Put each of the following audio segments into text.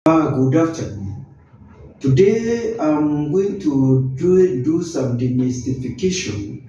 Good afternoon. Today I'm going to do some demystification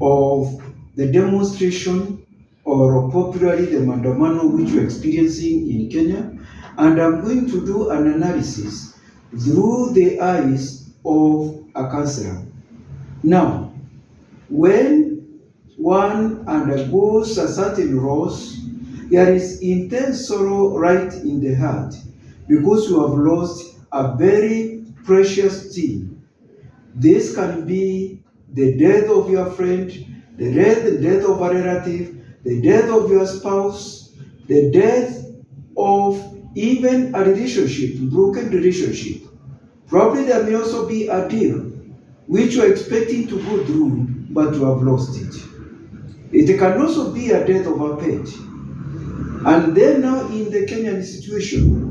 of the demonstration, or popularly the Mandamano, which we're experiencing in Kenya, and I'm going to do an analysis through the eyes of a counselor. Now, when one undergoes a certain loss, there is intense sorrow right in the heart because you have lost a very precious thing. This can be the death of your friend, the death of a relative, the death of your spouse, the death of even a relationship, broken relationship. Probably there may also be a deal which you are expecting to go through, but you have lost it. It can also be a death of a pet. And then now in the Kenyan situation,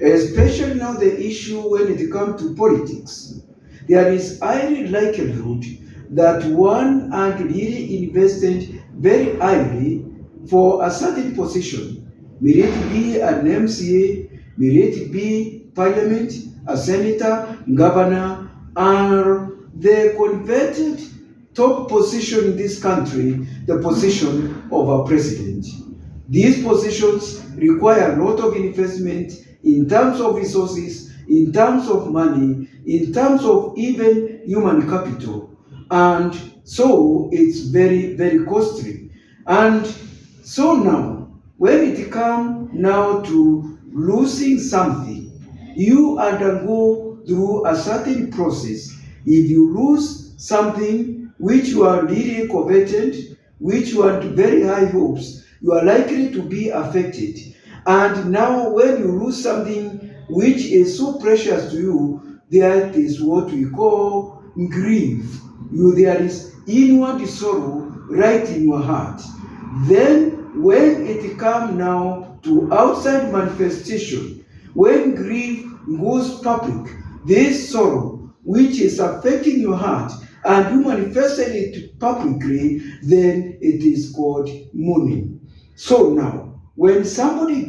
especially now the issue when it comes to politics, there is highly likelihood that one had really invested very highly for a certain position. May it be an MCA, may it be parliament, a senator, governor, or the converted top position in this country, the position of a president. These positions require a lot of investment in terms of resources, in terms of money, in terms of even human capital. And so it's very, very costly. And so now, when it comes now to losing something, you undergo through a certain process. If you lose something which you are really coveted, which you had very high hopes, you are likely to be affected. And now when you lose something which is so precious to you, that is what we call grief. There is inward sorrow right in your heart. Then when it comes now to outside manifestation, when grief goes public, this sorrow which is affecting your heart, and you manifested it publicly, then it is called mourning. So now, when somebody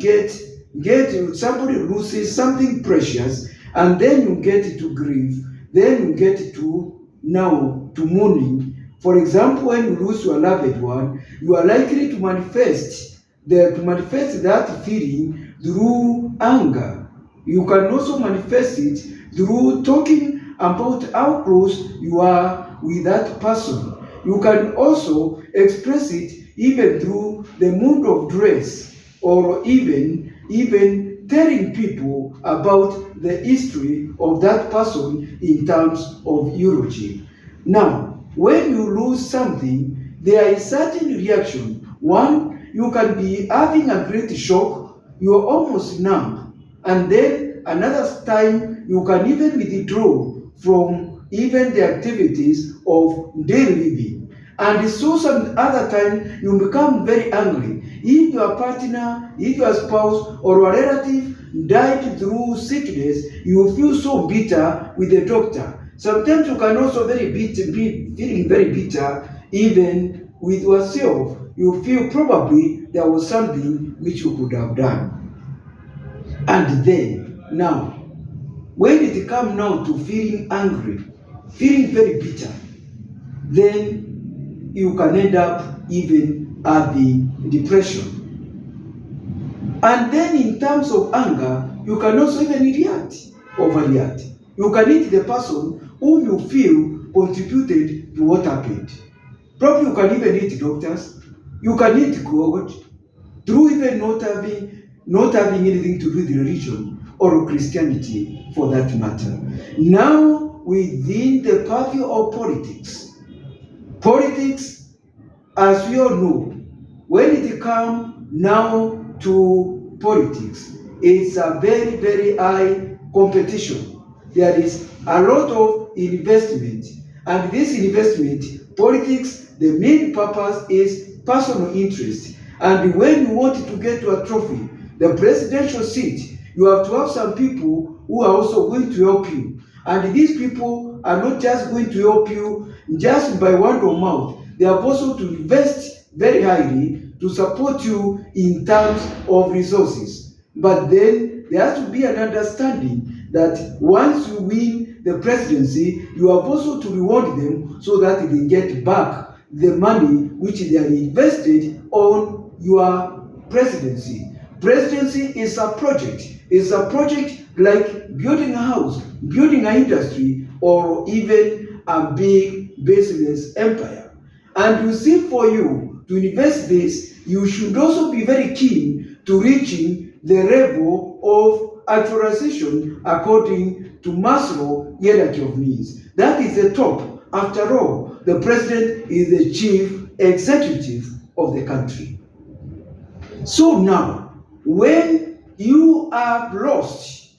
somebody loses something precious, and then you get to grief, then you get to now to mourning. For example, when you lose your loved one, you are likely to manifest that feeling through anger. You can also manifest it through talking about how close you are with that person. You can also express it even through the mood of dress, or even telling people about the history of that person in terms of eulogy. Now, when you lose something, there is certain reaction. One, you can be having a great shock, you are almost numb, and then another time you can even withdraw from even the activities of daily living. And so some other time you become very angry. If your partner, if your spouse or a relative died through sickness, you feel so bitter with the doctor. Sometimes you can also be feeling very bitter even with yourself. You feel probably there was something which you could have done. And then now, when it comes now to feeling angry, feeling very bitter, then you can end up even having depression. And then in terms of anger, you can also even overreact. You can hit the person whom you feel contributed to what happened. Probably you can even hit doctors, you can hit God, through even not having anything to do with religion or Christianity for that matter. Now, within the purview of politics, as we all know, when it comes now to politics, it's a very, very high competition. There is a lot of investment, and this investment, politics, the main purpose is personal interest. And when you want to get to a trophy, the presidential seat, you have to have some people who are also going to help you. And these people are not just going to help you just by word of mouth. They are also to invest very highly to support you in terms of resources. But then there has to be an understanding that once you win the presidency, you have also to reward them so that they get back the money which they are invested on your presidency. Presidency is a project. It's a project like building a house, building an industry, or even a big business empire. And you see, for you to invest this, you should also be very keen to reaching the level of actualization according to Maslow hierarchy of needs. That is the top. After all, the president is the chief executive of the country. So now, when you are lost,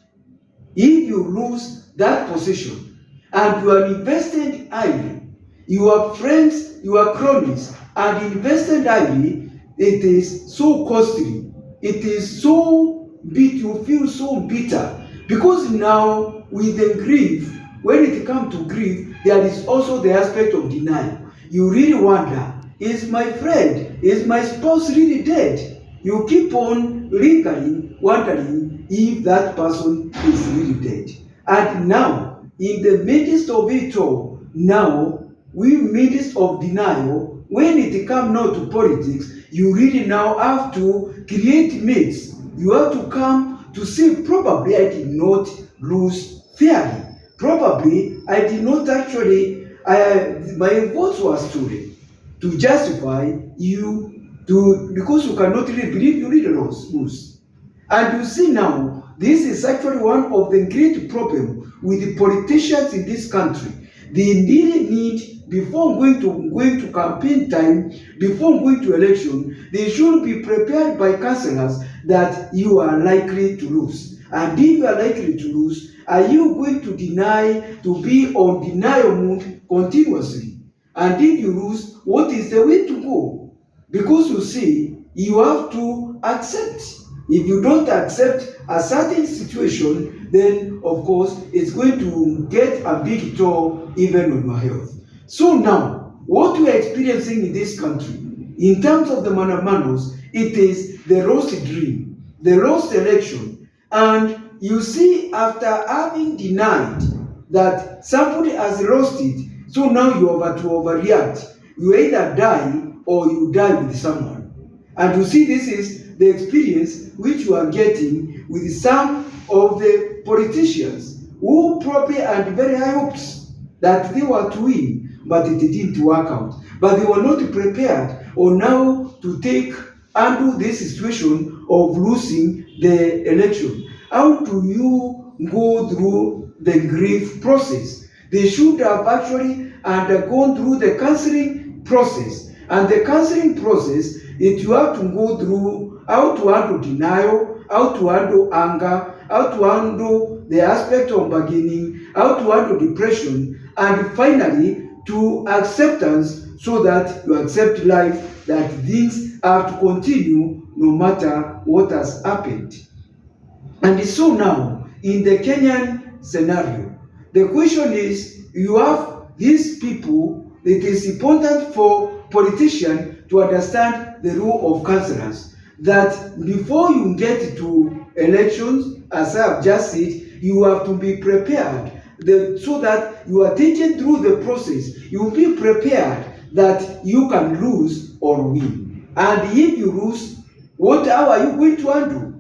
if you lose that position and you are invested highly, your friends, your cronies, and invested highly, it is so costly. It is so bitter. You feel so bitter because now with the grief, when it comes to grief, there is also the aspect of denial. You really wonder, is my friend, is my spouse really dead? You keep on lingering, wondering if that person is really dead. And now, in the midst of it all, now, we midst of denial, when it comes now to politics, you really now have to create myths. You have to come to say, probably I did not lose fairly. Probably I did not actually, my votes were stolen to justify you because you cannot really believe you really lose. And you see now, this is actually one of the great problems with the politicians in this country. They really need, before going to campaign time, before going to election, they should be prepared by counsellors that you are likely to lose. And if you are likely to lose, are you going to deny, to be on denial mode continuously? And if you lose, what is the way to go? Because you see, you have to accept. If you don't accept a certain situation, then of course it's going to get a big toll even on your health. So now, what we are experiencing in this country, in terms of the Mandamanos, it is the lost dream, the lost election. And you see, after having denied that somebody has lost it, so now you have to overreact. You either die or you die with someone. And you see, this is the experience which you are getting with some of the politicians who probably had very high hopes that they were to win, but it didn't work out. But they were not prepared or now to handle this situation of losing the election. How do you go through the grief process? They should have actually undergone through the counseling process. And the counseling process, you have to go through how to handle denial, how to handle anger, how to handle the aspect of bargaining, how to handle depression, and finally to acceptance, so that you accept life, that things have to continue no matter what has happened. And so now, in the Kenyan scenario, the question is, you have these people. It is important for politicians to understand the role of counsellors, that before you get to elections, as I have just said, you have to be prepared so that you are taken through the process. You will be prepared that you can lose or win. And if you lose, how are you going to handle?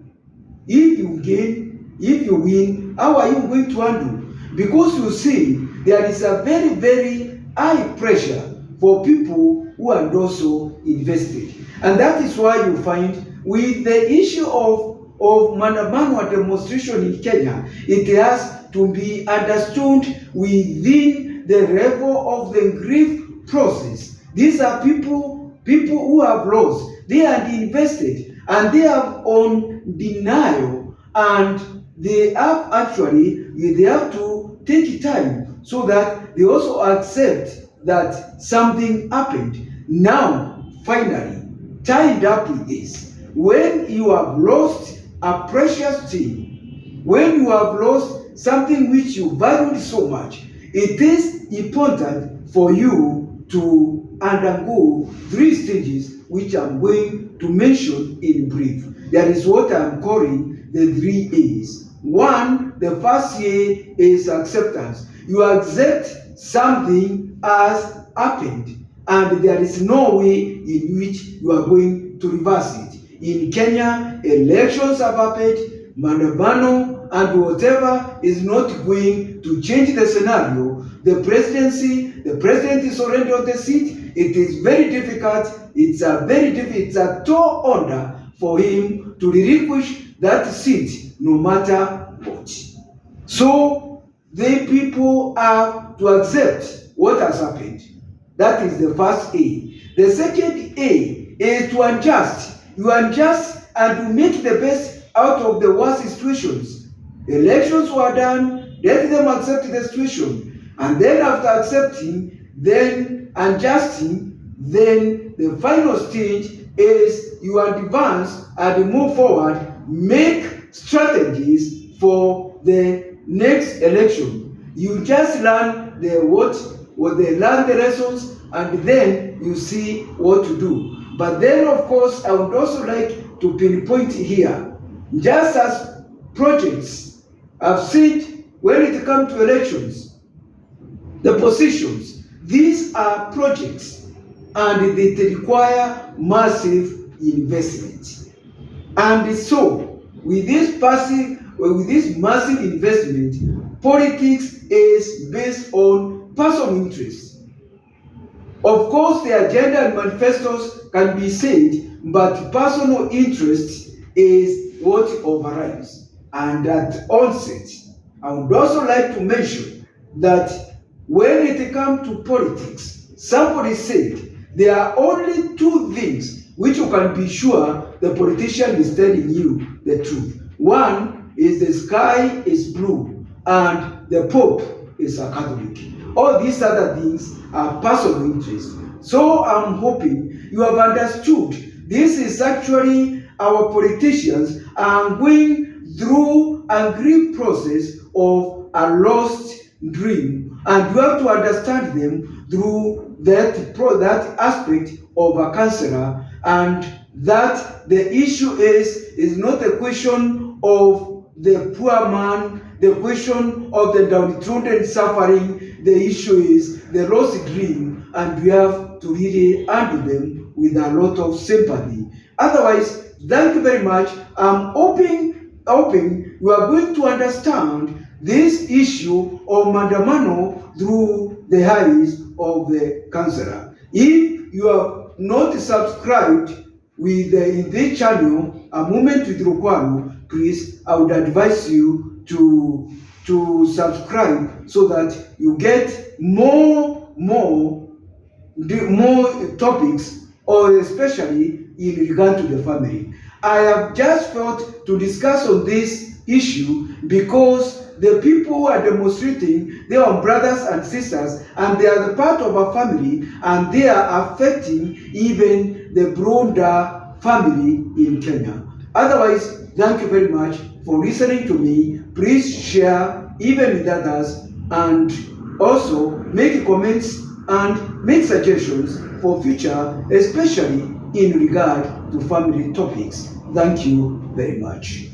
If you gain, if you win, how are you going to handle? Because you see, there is a very, very high pressure for people who are also invested. And that is why you find with the issue of Mandamano demonstration in Kenya, it has to be understood within the level of the grief process. These are people who have lost. They are invested and they are on denial, and they have to take time so that they also accept that something happened. Now, finally, tied up with this, when you have lost a precious thing, when you have lost something which you valued so much, it is important for you to undergo 3 stages, which I'm going to mention in brief. That is what I'm calling the 3 A's. 1, the first A is acceptance. You accept something as happened, and there is no way in which you are going to reverse it. In Kenya, elections have happened, Mandamano, and whatever is not going to change the scenario. The president is already on the seat. It is very difficult. It's a tall order for him to relinquish that seat no matter what. So the people have to accept what has happened. That is the first A. The second A is to adjust. You adjust and to make the best out of the worst situations. Elections were done, let them accept the situation. And then after accepting, then adjusting, then the final stage is you advance and move forward, make strategies for the next election. You just learn they learn the lessons, and then you see what to do. But then, of course, I would also like to pinpoint here, just as projects I've said when it comes to elections, the positions, these are projects, and they require massive investment. And so, with this massive investment, politics is based on personal interest. Of course, the agenda and manifestos can be said, but personal interest is what overrides. And at onset, I would also like to mention that when it comes to politics, somebody said there are only 2 things which you can be sure the politician is telling you the truth. One is the sky is blue and the Pope is a Catholic. All these other things are personal interest. So I'm hoping you have understood this is actually our politicians are going through a grief process of a lost dream, and you have to understand them through that aspect of a counsellor, and that the issue is not a question of the poor man, the question of the downtrodden suffering. The issue is the lost dream, and we have to really handle them with a lot of sympathy. Otherwise, thank you very much. I'm hoping you are going to understand this issue of Mandamano through the eyes of the counsellor. If you have not subscribed in this channel, A Moment with Rukwaru, please, I would advise you to subscribe so that you get more topics, or especially in regard to the family. I have just felt to discuss on this issue because the people who are demonstrating, they are brothers and sisters, and they are the part of a family, and they are affecting even the broader family in Kenya. Otherwise, thank you very much for listening to me. Please share even with others, and also make comments and make suggestions for future, especially in regard to family topics. Thank you very much.